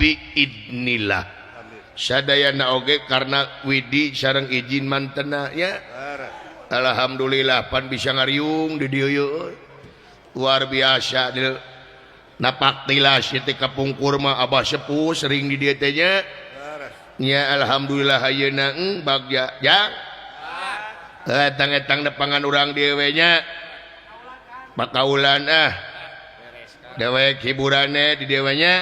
biidnillah sadayana oge karena widi sareng izin mantena ya. Alhamdulillah pan bisa ngariung di dieu euy. Luar biasa di napak tilas teh kapungkur mah abah sepuh sering di dieu teh nya. Nya alhamdulillah ayeuna bagja jang. Etang-etang nepangan urang dieu we nya. Pakaulan dewek hiburannya di dewanya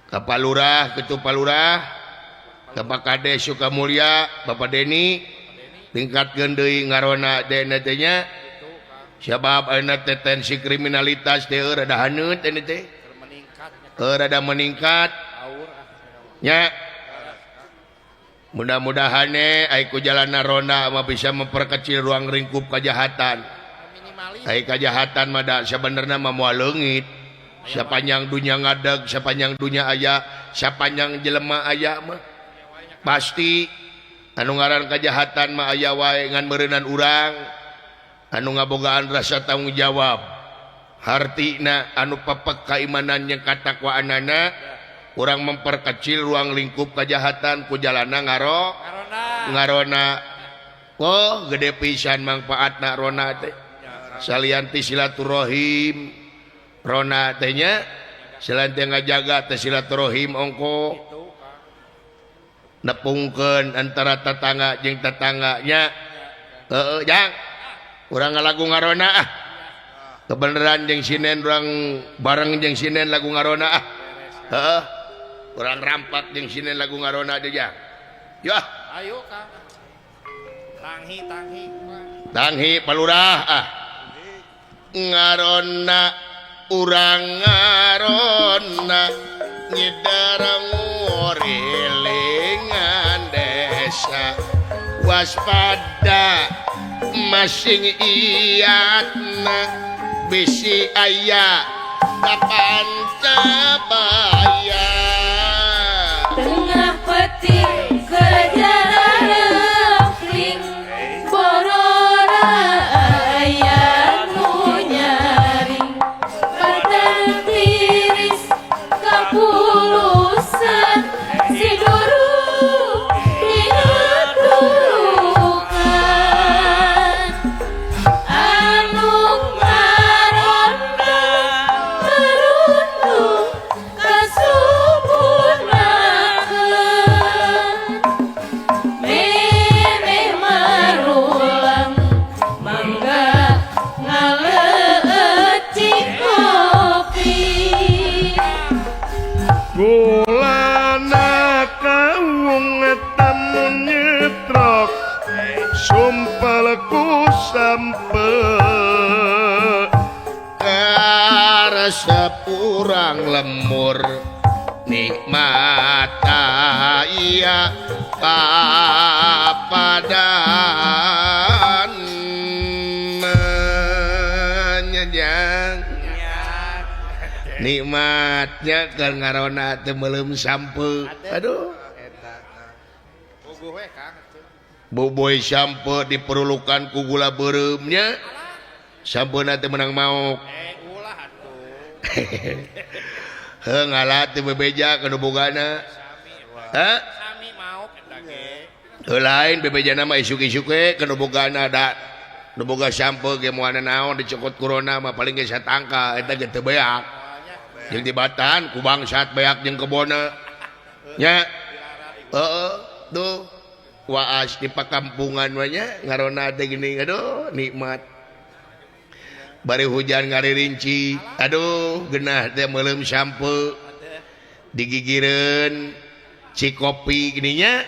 Bapak Lurah, Ketua Lurah, Bapak Kades Sukamulya, Bapak Deni, tingkatkeun deui ngarona DNT-nya. Sabab ayeuna teh tensi kriminalitas teh rada haneut ini teh. Rada meningkat. Nya. Mudah-mudahan aya ku jalanna ronda mah bisa memperkecil ruang lingkup kejahatan. Ai kejahatan mah da sabenerna mah moal leungit. Sapanjang dunya ngadeg, sapanjang dunya aya, sapanjang jelema aya mah pasti anu ngaran kejahatan mah aya wae ngan meureunan urang anu ngabogaan rasa tanggung jawab. Hartina anu pepek kaimanan jeung katakwaanana urang memperkecil ruang lingkup kejahatan ku jalanna ngarona. Oh, gede pisan manfaatna rona teh. Salianti silaturahim rona tehnya selain ngajaga teh silaturahim ongko nepungkeun antara tetangga jeung tetangganya. Jang urang ngalagu ngarona kebeneran jeung sinen urang bareng jeung sinen lagu ngarona urang rampak jeung sinen lagu ngarona deui jang. Yo ayo Kang tanghi palurah ngarona urang ngarona ngidarang ngorilingan desa waspada masing iyatna bisi aya kapan cabaya tengah peting kejaran rempling borora aya nu nyaring paten tiris kapulusan siduru dinutukan anu ngaronda merundung kasumpunakeun memeh marulang mangga ngaleecik kopi Gulana kawung tamu nyetrok sumpalku sampe karasa purang lemur nikmat iya papadan menyejang nikmatnya keur ngarona teu meuleum sampe. Aduh boboy sampe diperlukan ku gula beureumnya sampuna teu menang maok ngalah teu bebeja kana bogana Sami maok eta ge. lain bebejana mah isuk-isuk we kana bogana da nu boga sampe ge moana naon dicokot corona mah paling ge satangka eta ge teu beak jeung dibatan ku bangsat beak jeung kebona nya. Tuh waas di pakampungan we nya ngarona teh gini. Aduh nikmat bari hujan ngaririnci. Aduh geunah teh meuleum sampe digigireun ci kopi gini nya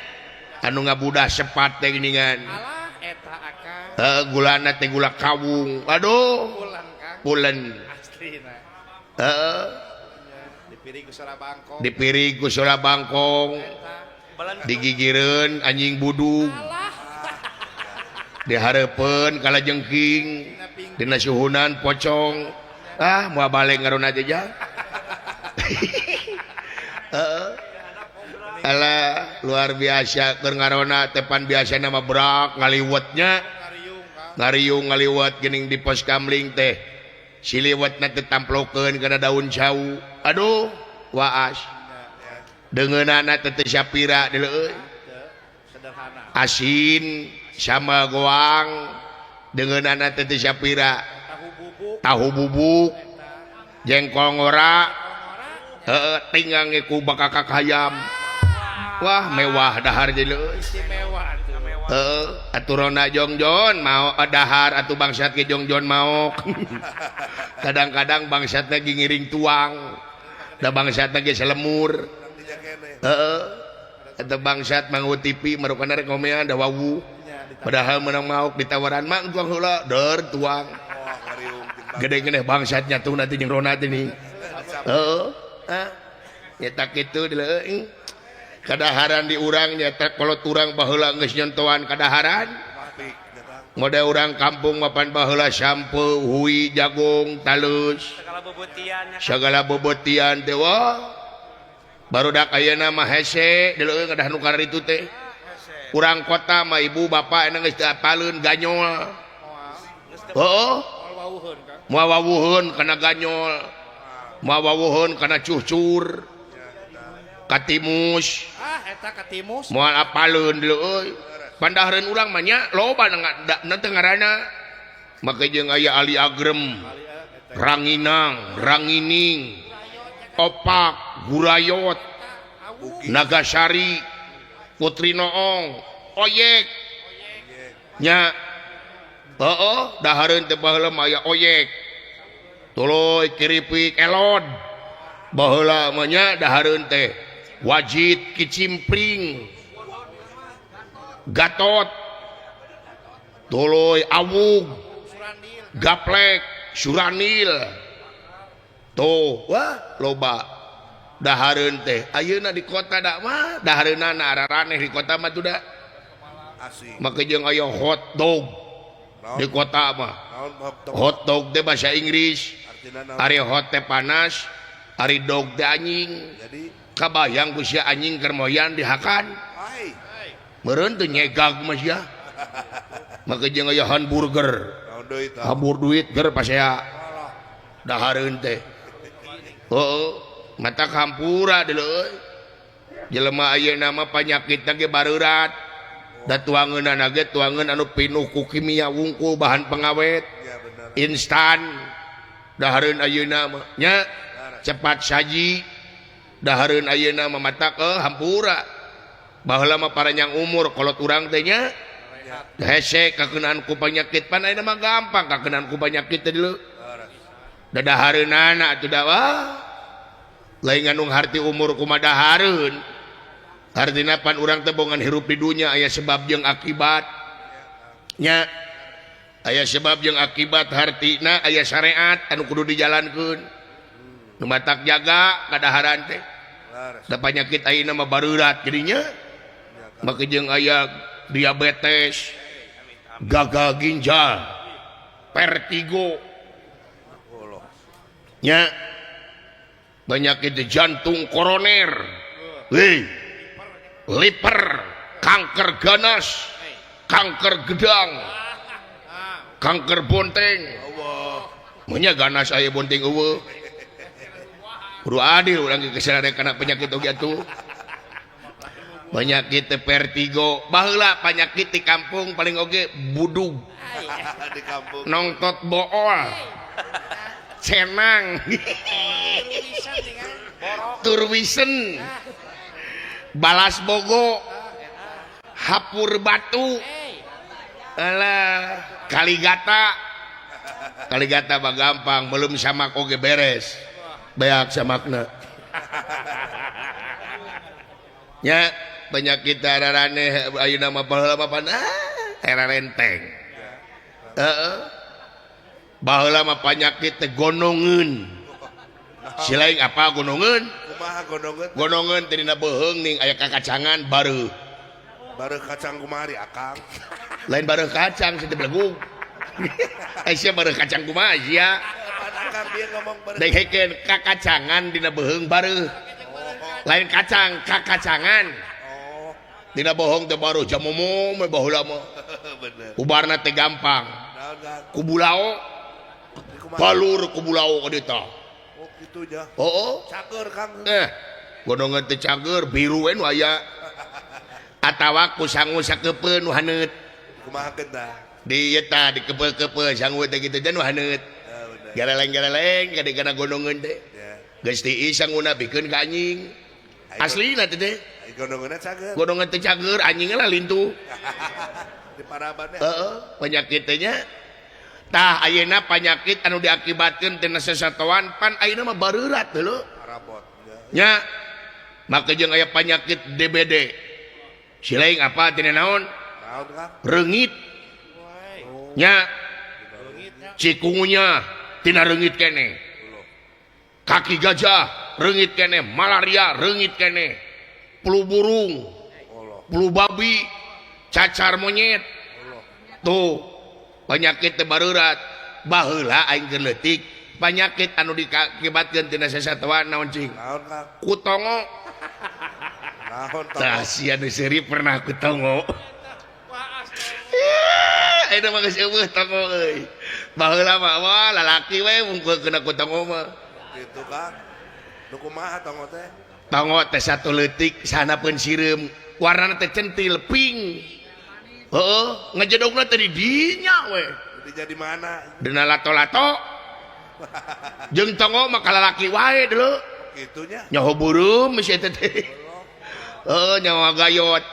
anu ngabudah sepat teh geuningan. Alah eta akang. Gulana teh gula kawung. Aduh Pulang Kang. pulen. Aslina. Dipiring ku sora bangkong. Dipiring ku sora bangkong Balan digigireun anjing budug dihareupeun kalajengking dina suhunan pocong. Moal balik ngarona teh jang. Alah luar biasa keur ngarona teh pan biasana mah brak ngaliwetnya ngariung geuning di pos kamling teh siliwetna teh tamplokeun kana daun sawu. Aduh waas dengan anak tete Syapira dulu sederhana asin sama goang dengan anak tete Syapira tahu bubuk jengkol ngora tinggal ngeku bakakak hayam wah mewah dahar dulu istimewa aturona jongjon mau dahar atuh bangsat ke jongjon mau kadang-kadang bangsat lagi ngiring tuang da bangsat lagi selemur atau bangsat mangutipi merupakan rekomean da wawu padahal menang mau ditawaran mang tuang heula der tuang gede-gede bangsatnya tuh nanti jeung rona teh nih nyata kitu deuleuh kadaharan di urang nyata kolot urang baheula geus nyontoan kadaharan ngode urang kampung mapan baheula sampo hui jagung talus segala bobotian teh wah barudak ayeuna mah hese deuleuh ngadah nu itu teh urang kota mah ibu bapak enak geus teu apaleun ganyol moal wawuheun kana ganyol moal wawuheun kana cucur katimus eta katimus moal apaleun deuleu euy pandahreun urang mah nya loba nanti ngaranna make jeung aya Ali Agrem Ranginang Rangining Opak Gurayot Nagasari Putri Noong Oyek nya dahareun teh baheula mah aya oyek tuluy kiripik elod baheula mah nya dahareun teh wajid kicimpring gatot tuluy awug gaplek suranil tuh wah loba dahareun teh ayeuna di kota da mah dahareunana araraneh di kota mah tuh da make jeung aya hot dog di kota mah hot dog teh bahasa Inggris ari hot teh panas ari dog teh anjing kabayang ku sia anjing keur moyan dihakan meureun teu nyegag mah sia make jeung aya hamburger habur duit ger pasea dahareun teh mata kampura deuleu jelema ayeuna mah panyakitna ge bareurat da tuangeunna ge tuangeun anu pinuh ku kimia wungkul bahan pengawet instan dahareun ayeuna mah nya cepat saji dahareun ayeuna mah matak hampura baheula mah paranjang umur kolot urang teh nya hese kakeunaan ku panyakit pan ayeuna mah gampang kakeunaan ku panyakit teh deuleu da dahareunana atuh da wah lain nganung harti umur kumaha dahareun artina pan urang teh bongan hirup di dunya aya sebab jeung akibat nya aya sebab jeung akibat hartina aya syariat anu kudu dijalankeun nu matak jaga kadaharan teh da panyakit ayeuna mah bareurat jadinya make jeung aya diabetes gagal ginjal vertigo nya penyakit jantung koroner liver kanker ganas kanker gedang kanker bonteng nya ganas aya bonteng eueuh kudu adil urang ge kesadaran kana penyakit oge atuh penyakit vertigo baheula penyakit di kampung paling oge budug di kampung nongtot bool cenang turwisen balas bogo hapur batu alah kaligata mah gampang belum samak oge beres beak samakna nya penyakit araraneh ayeuna mah baheula mah pan era renteng baheula mah penyakit teh gonongeun silaing apa gonongeun kumaha gonongeun gonongeun teh dina beuheung ning aya kakacangan bareuh kacang kumari akang lain bareuh kacang situ belegung sia bareuh kacang kumaha sia akang dia ngomong dek heukeun kakacangan dina beuheung bareuh lain kacang kakacangan dina bohong teh baru jamomo mah baheula mah bener ubarna teh gampang naon kubulao balur kubulao ka ditu Itunya. Oh, Cager Kang. gunungan teu cager biru we nu aya. Atawa ku sangu sakepeun nu haneut. Kumahakeun tah? Di ieu tah di kepe-kepe sangu teh kitu teh nu haneut. Bener. Gareleng-gareleng kadek-kana gunungan teh. Ya. Geus tiis sanguna bikeun ka anjing. Aslina teh teh. Ai gondongeunna cager. Gunungan teh cager anjingna lah lintu. Di parabannya. Penyakit teh nya. Tah ayeuna penyakit anu diakibatkeun tina sasatoan pan ayeuna mah bareurat heula. Parabot. Nya maka jeung aya penyakit DBD. Silaing apa tina naon? Naon Kang? Reungit. Nya cikungunya tina reungit kene. Kaki gajah reungit kene, malaria reungit kene. Flu burung, flu babi, cacar monyet. Tuh penyakit teh bareurat. Baheula aing keur leutik penyakit anu diakibatkeun tina sasatoan naon cing? Naon Kang? Kutongo. Naon Tah sia nu seuri pernah kutongo. Ayeuna mah geus eueuh tongo euy. Baheula mah wah lalaki we mungkul kena kutongo mah. Gitu Kang. Nu kumaha tongo teh? Tongo teh satu leutik sanapeun sireum. Warnana teh centil pink. Heeh, ngajedogna teh di dinya we. Jadi jadi mana? Dina lato-lato. Jeung tongo mah ka lalaki wae deuleu. Gitunya. Nyaho bureum si eta teh. Heeh, nyawa gayot.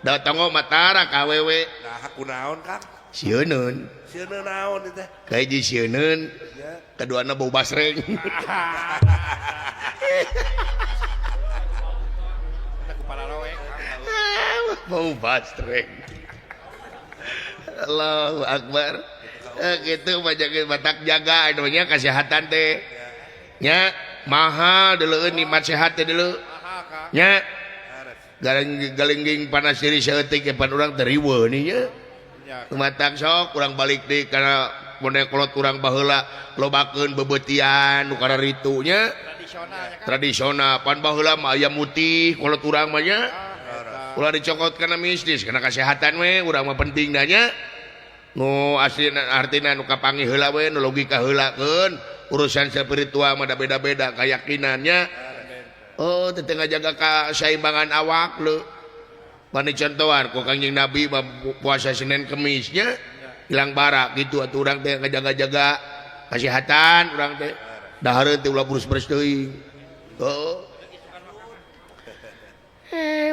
Da tongo mah tara ka awewe. Nah, kunaon Kang? Sieun. Sieun naon teh? Kahiji sieun, Ya. kaduana bau basreng. Bau basreng. Allahu Akbar. Gitu banyak batak jaga anunya kesehatan teh. Nya mahal dulu nikmat sehat teh dulu. Nya galengging panas diri saeutik pan urang teh riweuh nih nya. Matak sok urang balik deui kana model kolot urang baheula lobakeun bebeutian nu kana ritunya tradisional pan baheula mah aya mutih kolot urang mah nya. Ulah dicokot kana mistis kana kesehatan we urang mah penting da nya. Nu aslina artina nu kapanggih heula we nu logika heulakeun urusan spiritual mah da beda-beda keyakinannya. Oh teu ngajaga kasaimbangan awak leuh. Mani contohan ku Kangjeng Nabi puasa Senin Kemisnya hilang bara gitu atuh urang teh ngajaga-jaga kesehatan urang teh dahareun teh ulah burus-burus teuing. Heeh.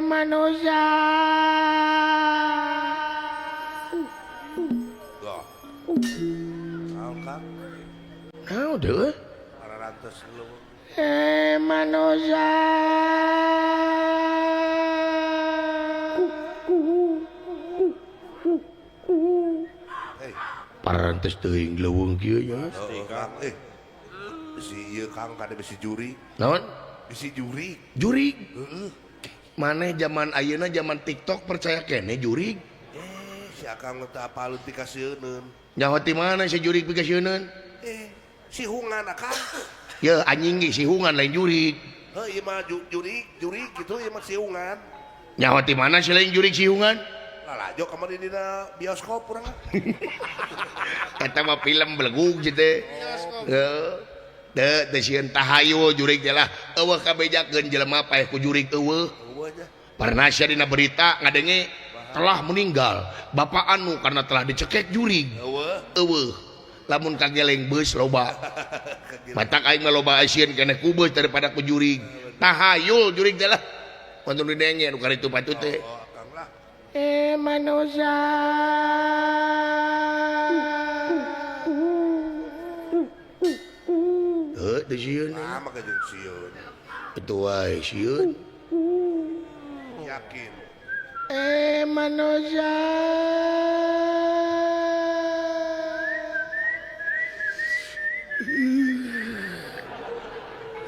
Manusia. Loh. Naon Kang? Naon deuh? Ararantos lu. Manusia. Hei, Parantes teuing leuweung kieu nya. Kang. Si ieu Kang kada bisi juri. Naon? Bisi juri. Jurig. Heeh. Maneh zaman ayeuna zaman TikTok percaya kene jurig. Si Akang teh apalun ti kasieun. Nyaho ti mana si jurig pikasieun? Si hungan Akang. Ya anjing ge si hungan lain jurig. Heuh, ieu mah juri gitu ieu mah si hungan. Nyaho ti mana si lain jurig si hungan? Lalajo kamari dina bioskop urang. Eta mah film belegug gitu. Teu sieun tahayu jurig teh lah. Eueuh kabejakeun jelema paeh ku jurig eueuh. Eueuh aja. Pernah sia dina berita ngadenge telah meninggal bapak anu karena telah dicekek jurig. Eueuh. Lamun kageleng beus loba. Matak aing mah loba asieun keneh ku beus daripada ku jurig. Tahayul jurig teh lah. Pantun didenge anu karitu patut teh. Akang lah. Manusia. Teu sieun. Sama ka jeung sieun. Itu wae sieun. Yakin. Manusia.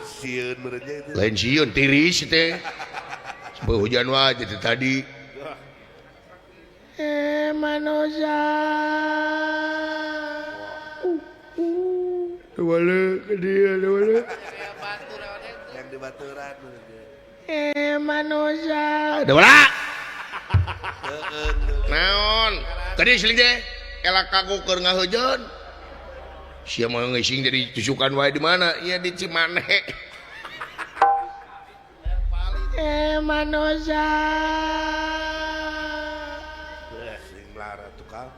Sieun merenya itu. Lain sieun tiris teh. Sebab hujan wae teh tadi. Manusia. Wala ke dia wala. Yang di baturan. Manusia. Dah wala. Naon? Tadi seuling teh elak kagu keur ngahujan. Siapa mau ngising jadi tusukan wae di mana? Ya di Cimaneh. Manusia. Sing lara tukang.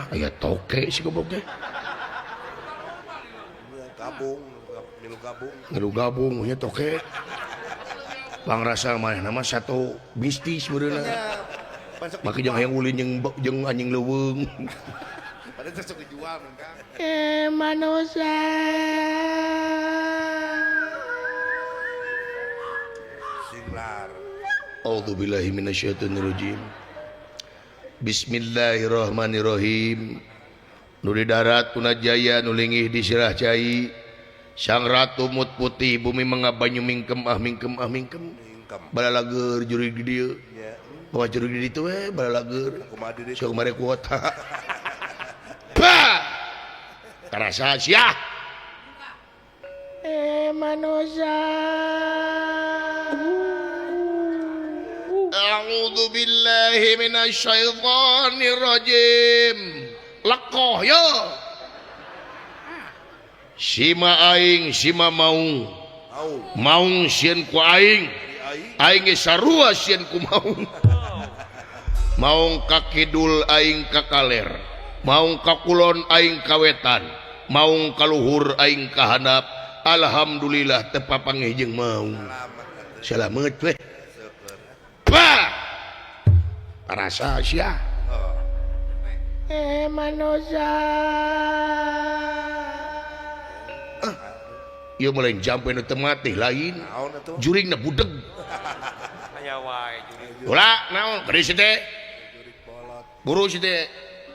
Aya toke si gobloknya. Gabung, milu gabung. Ngelu gabung nya toke. Pangrasa mah nama satu bisnis beureuna. Maki jeung hayang ulin jeung anjing leuweung. Padahal sok dijual kan. Manusia. Sing lar. A'udzubillahi minasyaitonirrajim. Bismillahirrahmanirrahim. Nu di darat tuna jaya nu linggih di sirah cai. Sang ratu mut putih bumi mengabanyu mingkem mingkem. Ingkem. Balalager jurig di dieu. Ya. Bawa jurig di ditu we balalager. Kumaha di ditu? Sok mare kuota. Bah! Karasa sia. Manusia. A'udzu billahi minasyaitonir rajim. Lekoh ya. Sima aing sima maung. Maung sieun ku aing. Aing ge sarua sieun ku maung. Maung ka kidul aing ka kaler. Maung ka kulon aing ka wetan. Maung ka luhur aing ka handap. Alhamdulillah teu papanggih jeung maung. Salamet we. Bah! Rasa sia. Manusia. Ieu mulai jampe nu teu mati lain. Naon atuh? Juringna budeg. Aya wae jurig. Ulah naon? Kadi si teh. Buru si teh.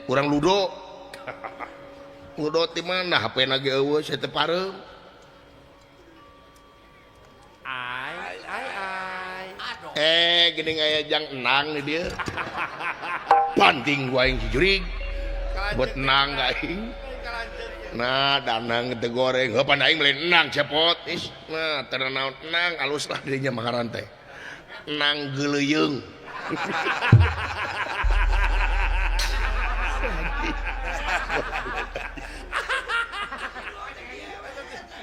Urang ludo. Ludo ti mana? HP-na ge eueuh si teh pareum. Gini aya jang enang nih dia. Banting gua yang si jurig. Buat enang aing. Nah, danang teu goreng. Heupan aing beli enang cepot. Nah, teu naon enang alus lah dirinya makaran teh. Enang geuleyeung.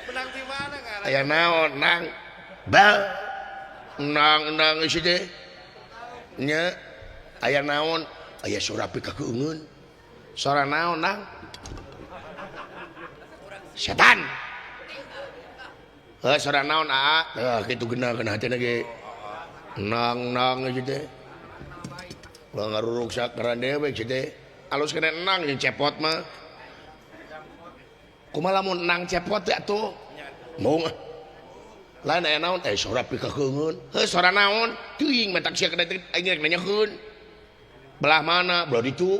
Menang di mana kan? Aya naon nang? Bal. Enang isi teh. Nya aya naon? Aya surapi kakeungeun. Sora naon nang? Setan. Sora naon aa? Kitu geuna kana hatena ge. Nang isi teh. Ulah ngaruruk sakran dewe isi teh. Alus kena enang jeung cepot mah. Kumaha lamun enang cepot teh atuh? Mung. Lain aya naon? Sora pikakeungeun. Sora naon? Teuing matak sia kana aing rek nanyakeun. Belah mana? Belah ditu.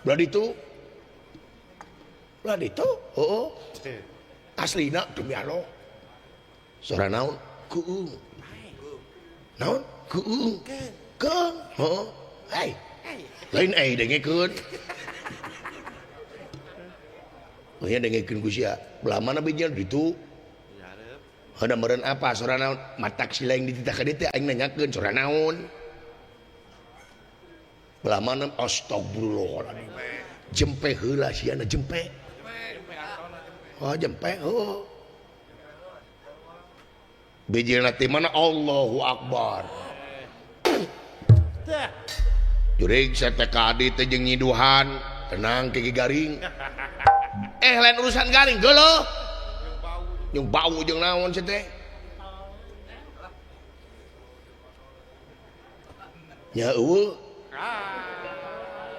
Belah ditu. Belah ditu? Heuh. Aslina demi Allah. Sora naon? Kuung. Naon? Kuung. Keung. Heuh. Hai. Lain dengekeun. Nya dengekeun ku sia. Belah mana bijil ditu? Hana meureun apa? Sora naon? Matak si laing dititah ka dieu teh aing nanyakeun sora naon? Belah mana? Astagfirullahaladzim. Jempe heula siana jempe. Oh jempe. Oh. Bijilna teh mana? Allahu Akbar. Jurig sate ka adi teh jeung nyiduhan. Tenang kiki garing. Lain urusan garing geuleuh. Yang bau jeung naon sih teh? Nya eueuh.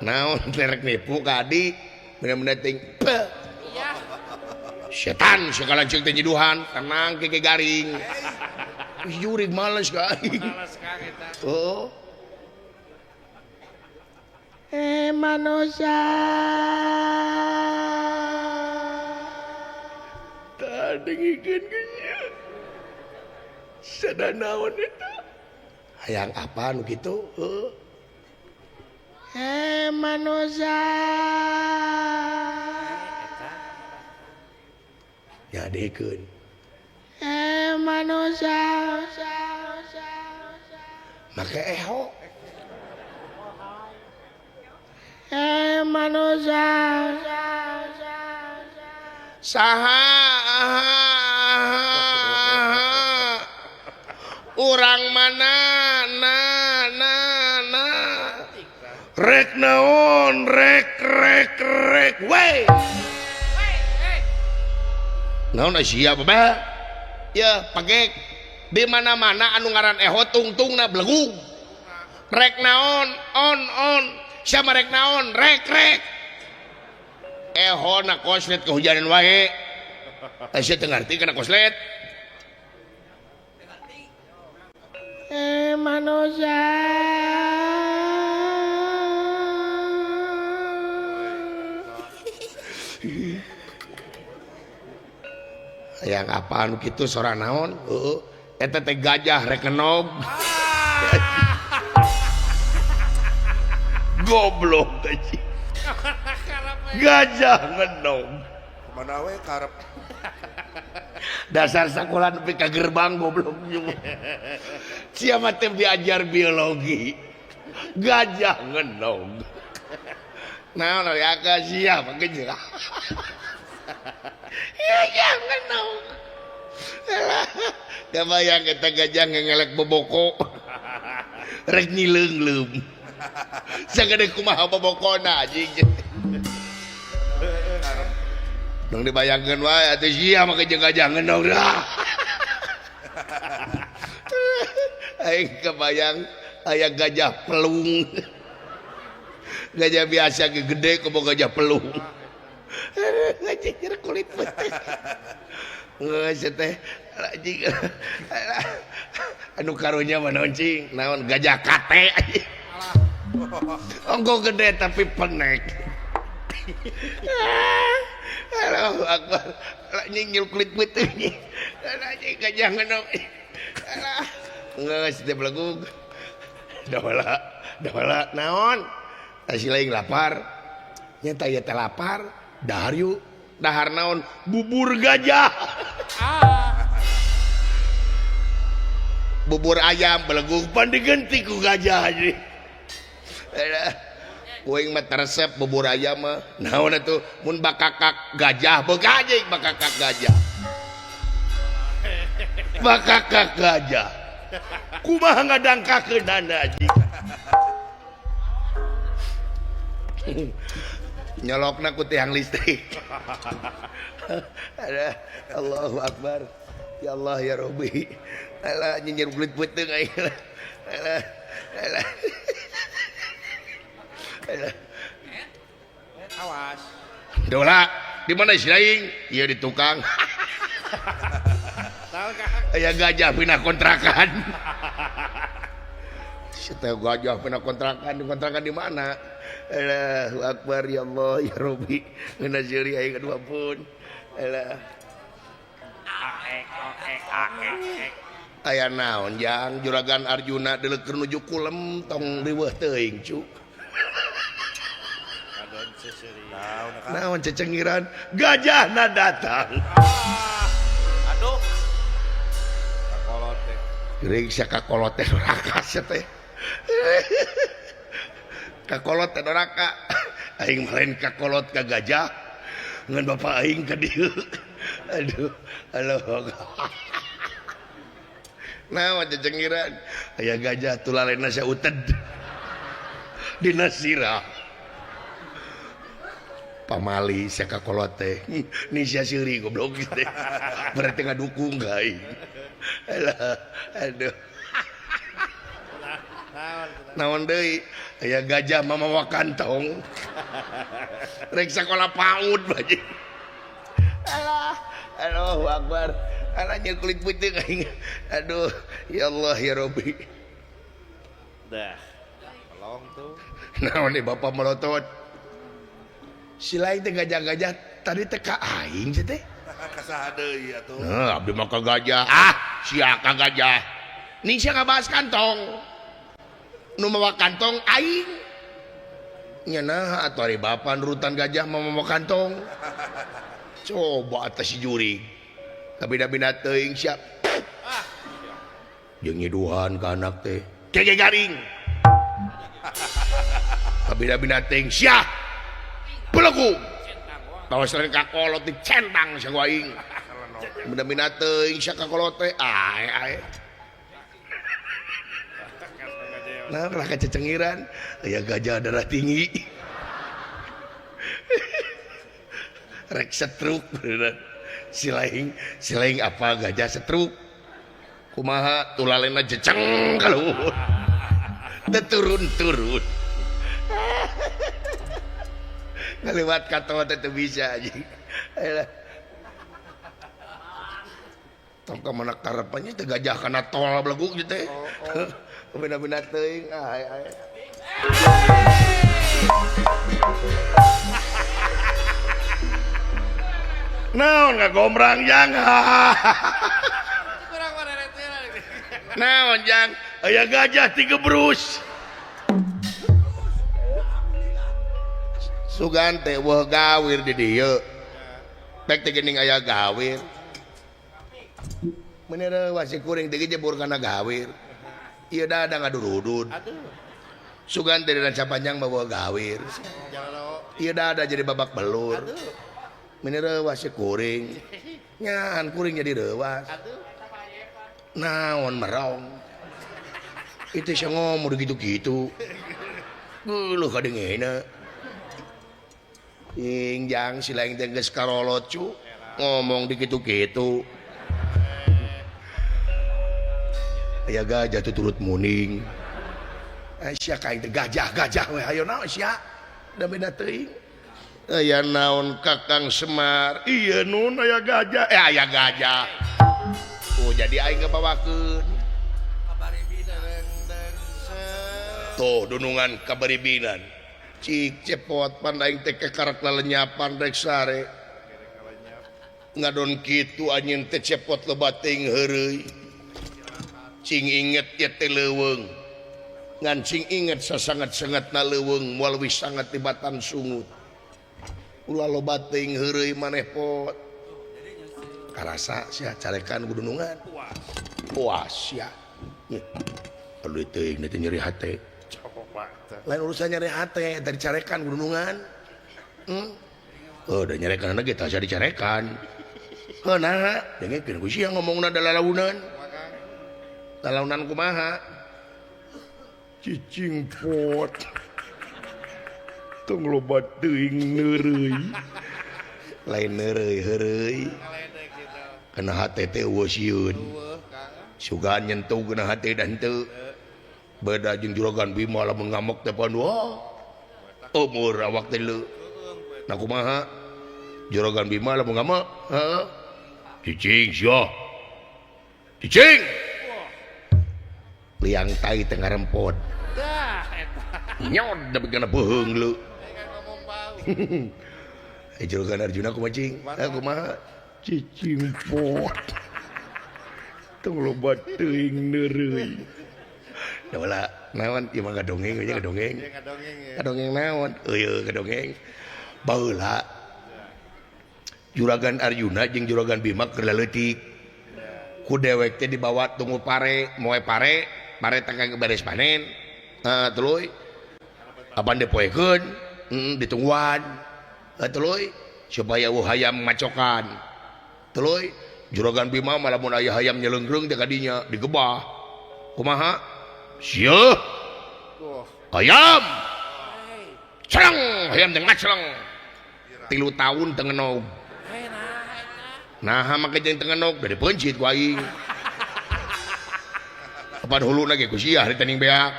Naon terek nipu ka adi bener-bener ting. Setan segala cek teh nyiduhan, tenang kiki garing. Jurig males ka aing. Males ka kita. Oh. Manusia. Dengikeun geus. Sadanaon eta? Hayang apa nu kitu? Manusia. nyadekeun manusia make eho manusia saha urang mana rek naon rek we naon sia baba ya pagek di mana-mana anu ngaran eho tungtungna blegung rek naon on sama rek naon rek eho na koslet kehujanan wae sia teu ngarti kana koslet manusia yang apaan gitu sora naon eta teh gajah rek ngenog goblok anjing gajah ngenog Mana we karep dasar sekolah nepi ka gerbang goblok sia mah teh diajar biologi gajah ngenog naon ya ka sia make jeung gajah ngenog kebayang eta gajah ngelek boboko rek nyileungleum sagede kumaha bobokona anjing dong dibayangkeun wae atuh sia make jeung gajah ngenog dah aing kebayang aya gajah pelung gajah biasa ge gede kumaha gajah pelung gajah kulit putih geus teh anjing anu karunya mah naon cing naon gajah kate ongko gede tapi penek Allahu Akbar nyingil kulit putih anjing gajah ngenog geus teh blegung dahala naon asi laing lapar nya teh lapar dahar yuk dahar naon bubur gajah bubur ayam belegung pan diganti ku gajah aja kuing mah resep bubur ayam mah naon atuh mun bakakak gajah boga aja bakakak gajah bakakak gajah kumaha ngadangkakeun anjing nyolokna ku tiang listrik Allahu Akbar ya Allah ya Rabbi alah nyinyir kulit putih aing alah Awas. dola di mana si aing ieu di tukang Tahu kah? aya gajah pindah kontrakan Teh gajah pindah kontrakan di mana? Allahu Akbar ya Allah ya Rabbi. Ngeuna jeuri aing kedua pun. Alah. Aya naon jang juragan Arjuna deuleukeur nuju kulem tong riweuh teuing cu. Naon cecengiran gajahna datang. Aduh. Kakolot teh. Geuring sia kakolot teh neraka sia teh. Kakolot teh neraka. Aing malen kakolot ka gajah. Ngan bapak aing ka dieu. Aduh, Allah. Naon cecengiran aya gajah tulalena sia uted. Dina sirah. Pamali sia kakolot teh. Ni sia seuri goblok teh. Berarti ngadukung ka aing. Alah, aduh. Naon deui aya gajah mamawa kantong. Rek sakola PAUD bae. Alah, Allahu Akbar. Alah nya kulit putih aing. Aduh, ya Allah ya Rabbi. Dah. Tolong tuh. Naon nih bapak melotot. Si lain teh gajah-gajah tadi teh ka aing teh. Kasaha deui atuh. Nah, abdi mah ka gajah. Ah, sia ka gajah. Ning sia ngabahas kantong. Nu mawa kantong aing. Nya nah atuh ari bapak nurutan gajah mah mawa kantong. Coba atas si juri. kabina-bina teuing siap jeung nyiduhan ka anak teh kege garing kabina-bina teuing siap pelegu bawa sering ka kolot dicentang sia aing kabina-bina teuing sia ka kolot teh ae nah lah kececengiran aya gajah darah tinggi rek setruk silaing apa gajah setruk kumaha tulalena jeceng kalau turun ngaliwat kata itu bisa aja tong mana karepannya teh gajah kana tol beleguk gitu bener-bener teuing naon ngagombrang jang naon jang aya gajah digebrus sugan teh weuh gawir di dieu pek teh geuning aya gawir bener wasi kuring teh jebur kana gawir ieu dadang ngadurudun sugan teh dan sapanjang bawa gawir ieu dada jadi babak belur bener wasi kuring nyan kuring jadi rewas naon merong itu sia ngomong gitu-gitu geuleuh kadengena ingjang silaing teh geus karolot cu ngomong dikitu-kitu aya gajah tuh turut muning sia kain teh gajah we ayo naon sia da beda teuing aya naon Kakang Semar ieu nun aya gajah aya gajah oh jadi aing ngabawakeun tuh dunungan kabaribinan cik cepot pandaing teh kekarak lalenyapan rek sare ngadon kitu anjeun teh cepot loba teuing heureuy cing inget ya teh leuweung ngan cing inget sasangat-sangatna leuweung moal wis sangat tibatan sungut ulah loba teuing heureuy maneh pot karasa sia carekan gunungan puas sia perlu teuing teh nyeri hate lain urusan nyeri hate dari carekan gunungan oh da nyarekan ge tah sia dicarekan heuna dengekeun ku sia ngomongna da lalaunan kumaha cicing pot tong loba teuing neureuy lain neureuy heureuy kana hate teh eueuh sieun sugan nyentuh kana hate dan teu beda jeung juragan Bima lamun ngamok teh pan wah umur awak teh leu nah kumaha juragan Bima lamun ngamok heeh cicing sia cicing liang tai teu ngarempot nyod da bigana beheung leu juragan Arjuna kumaha cing kumaha cicing pot tong loba teuing neureuy da bala naon ieu mah gadongeng nya gadongeng naon euy gadongeng baheula juragan Arjuna jeung juragan Bima keur leutik ku dewek teh dibawa tunggu pare moe pare teh kagak beres panen tuluy apan dipoekeun ditungguan tuluy supaya hayam macokan tuluy juragan Bima malah mun aya hayam nyeleungrung teh kadinya digebah kumaha sia hayam cereng hayam teh ngacereng 3 tahun teu ngenog nah make jeung teu ngenog dari pencit ku aing apan huluna ge ku sia hari teuing beak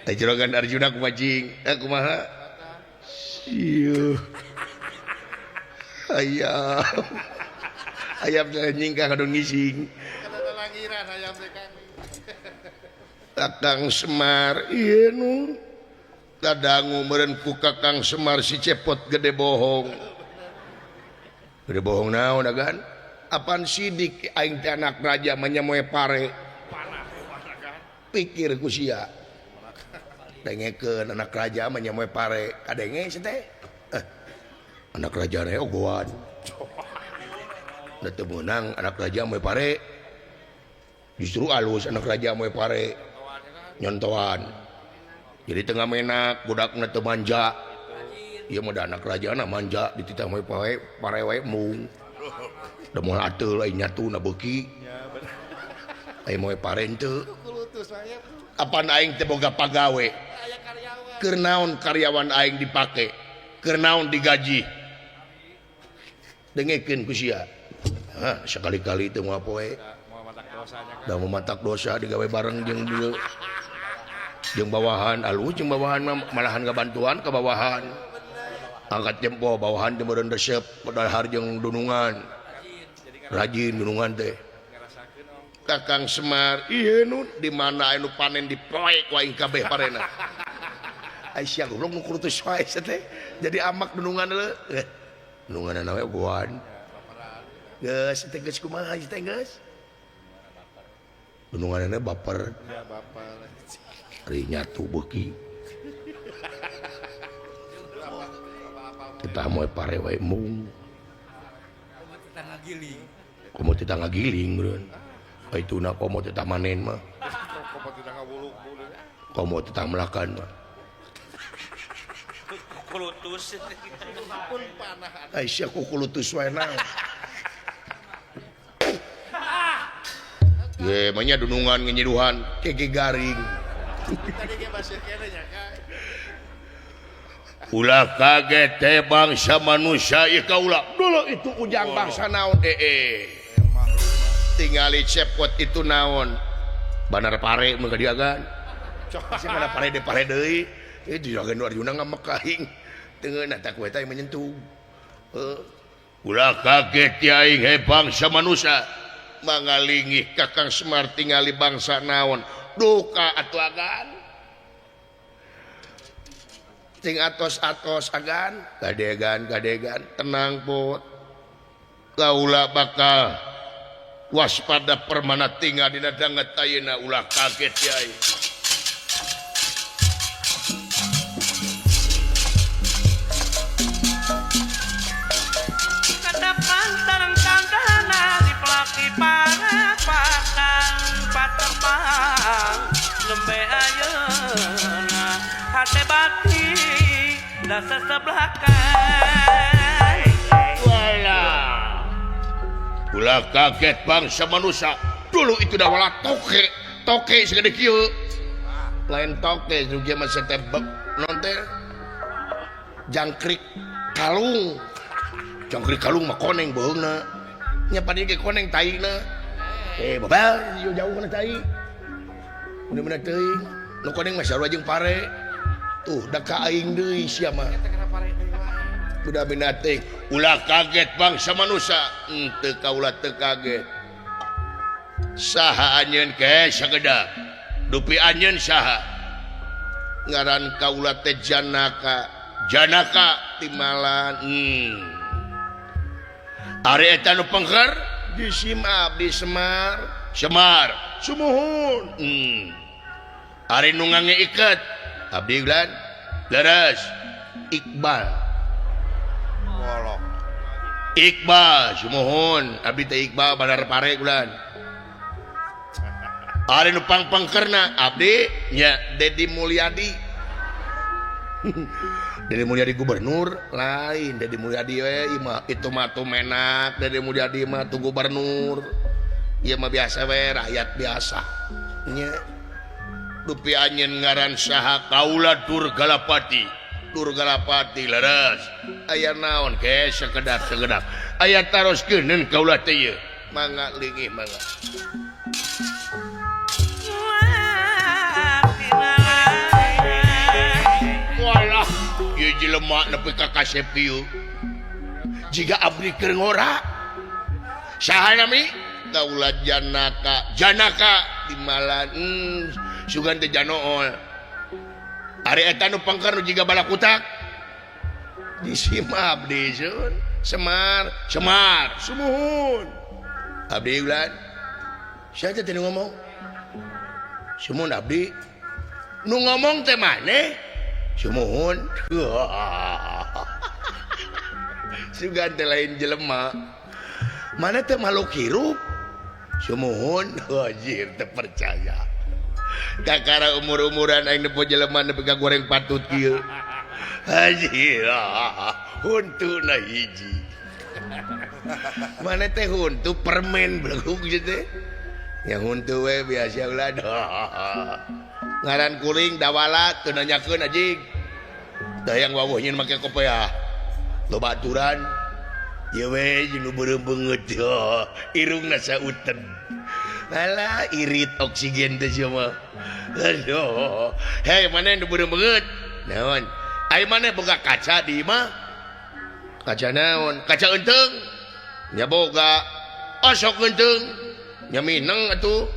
teh juragan Arjuna kumaha cing kumaha sia ayam nyingkah kadon ngising Kakang Semar ieu nu dadangu meureun ku Kakang Semar si cepot gede bohong naon agan apan sidik aing teh anak raja manyamoe pare pikir ku sia dengekeun anak raja manyamoe pare kadenge sia teh anak raja ogoan teu meunang anak raja moe pare. Justru alus anak raja moe pare. Nyontoan. Jadi tengah menak budakna teu manja. Ieu mah da anak rajana manja dititah moe pare wae mung. Da moal ateul ai nyatuna beuki. Ai moe pare teu. Apan aing teh boga pagawe. Keur naon karyawan aing dipake? Keur naon digaji? Dengekeun ku sia. Hah, sekali-kali teu moal poe. Da mematak dosa digawe bareng jeung dieu. Jeung bawahan alus jeung bawahan malahan ngabantuan ka bawahan. Angkat tempo bawahan teh meureun resep padahar jeung dunungan. Rajin dunungan teh. Kakang Semar, ieu nu di mana anu panen dipoek ku aing kabeh parena. Ai sia goblok nu kurutus wae teh. Jadi amak dunungan le. Dunungan we goan. Geus teh geus kumaha teh geus? Dununganna baper. Ya baper. Ari nyatu beuki. Kita moe pare wae mung. Komo teu ngagiling meureun. Baituna komo teu manen mah. Komo tidak ngabuluk-buluk. Komo teu melakan mah. Kulutus. Pun panah. Ai sia kukulutus wae naon. Ye manya dunungan nginyiduhan keke garing. Tadi ge basir kene nya kan. Ulah kaget teh bangsa manusia ieu kaula. Dulu itu ujang bangsa naon Tingali cepot itu naon. Bandar pare mun kadiagan. Sia kana pare deui. Itu jagan Arjuna ngamekahing. Teungeunna tak we teh menyentuh. Ulah kaget ya aing he bangsa manusia. Mangalingih Kakang Semar tingali bangsa naon duka atuh agan ting atos-atos agan gadegan tenang put kaula bakal waspada permana tinggal dina danget ayeuna ulah kaget yai Kedepan sareng kandana diplaki para patang patepang lembe ayeuna hate bati dasa sebelakan wala ulah kaget bangsa manusia dulu itu dah wala toke segede kieu lain toke juga masih tebak non teh jangkrik kalung mah koneng beungna nya padi ge koneng taina babal jauh kana tai bener-bener teuing nu koneng mah sarua jeung pare tuh da ka aing deui sia mah budak teh ulah kaget bangsa manusia teu kaula teu kaget saha anjeun ke sageda dupi anjeun saha ngaran kaula teh janaka timalan ari eta nu pengker di abdi Semar sumuhun ari nu ngangeiket abdi ulan leres Iqbal sumuhun abdi teh Iqbal bandar pare ulan ari nu pangkerna abdi nya Dedi Mulyadi Dedi Mulyadi gubernur lain Dedi Mulyadi we itu mah tuh menak Dedi Mulyadi mah tuh gubernur ieu mah biasa we rakyat biasa nya dupi anjeun ngaran saha kaula Durgalapati leres aya naon ke sekedak aya taroskeun kaula teh ieu mangga linggih mangga walah ieu jelema nepi ka kasep ieu jiga abdi keur ngora saha nami kaula janaka timalan sugan teh janool ari eta nu pangker nu jiga balakutak disima abdi sun Semar sumuhun abdi ulan sia teh nu ngomong sumuhun abdi nu ngomong teh maneh sumuhun sugan teh lain jelema mana teh makhluk hirup sumuhun anjir teu percaya kakara umur-umuran aing nepo jelema nepi ka goreng patut kieu anjir huntuna hiji mana teh huntu permen beleguk teh yang huntu we biasa ulah ngaran kuring dawala teu nanyakeun anjing da yang wawuh nyeun make kopiah loba aturan ieu we nu beureum beungeut irungna sauten alah irit oksigen teh sia mah aduh hei mana nu beureum beungeut naon ai mana boga kaca di mah kaca naon kaca euteung nya boga osok euteung nya mineng atuh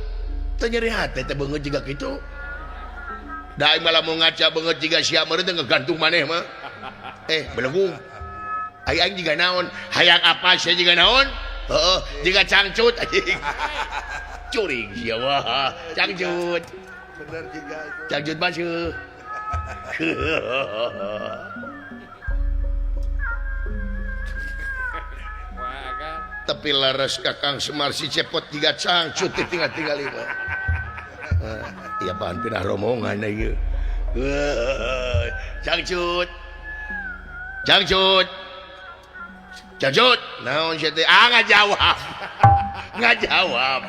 teu nyeri hate teh beungeut jiga kitu da aing malah mau ngaca beungeut jiga sia meureun teh ngegantung maneh mah belegung aing jiga naon hayang apa sia jiga naon heeh jiga cangcut anjing curing sia wah cangcut bener juga itu cangcut baseuh tapi laras kakang Semar si cepot tiga cangcut tinggal mah iya bahan pindah rombongan ieu cangcut naon sia teh ngajawab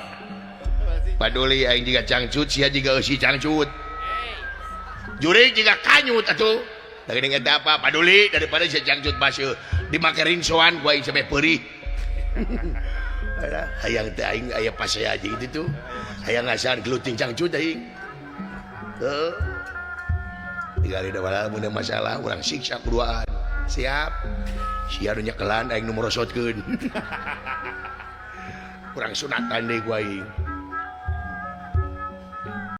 paduli aing jiga cangcut sia jiga eusi cangcut jurig jiga kanyut atuh da geuning eta apa paduli daripada sia cangcut baseuh dimake rinsoan ku aing sampe peurih hayang teh aing aya pasea aja gitu tuh hayang ngasan geluting cangcut aing heuh tinggali da bala mun masalah urang siksa kuduaan siap sia nu nyekelan aing nu merosotkeun urang sunatan deui ku aing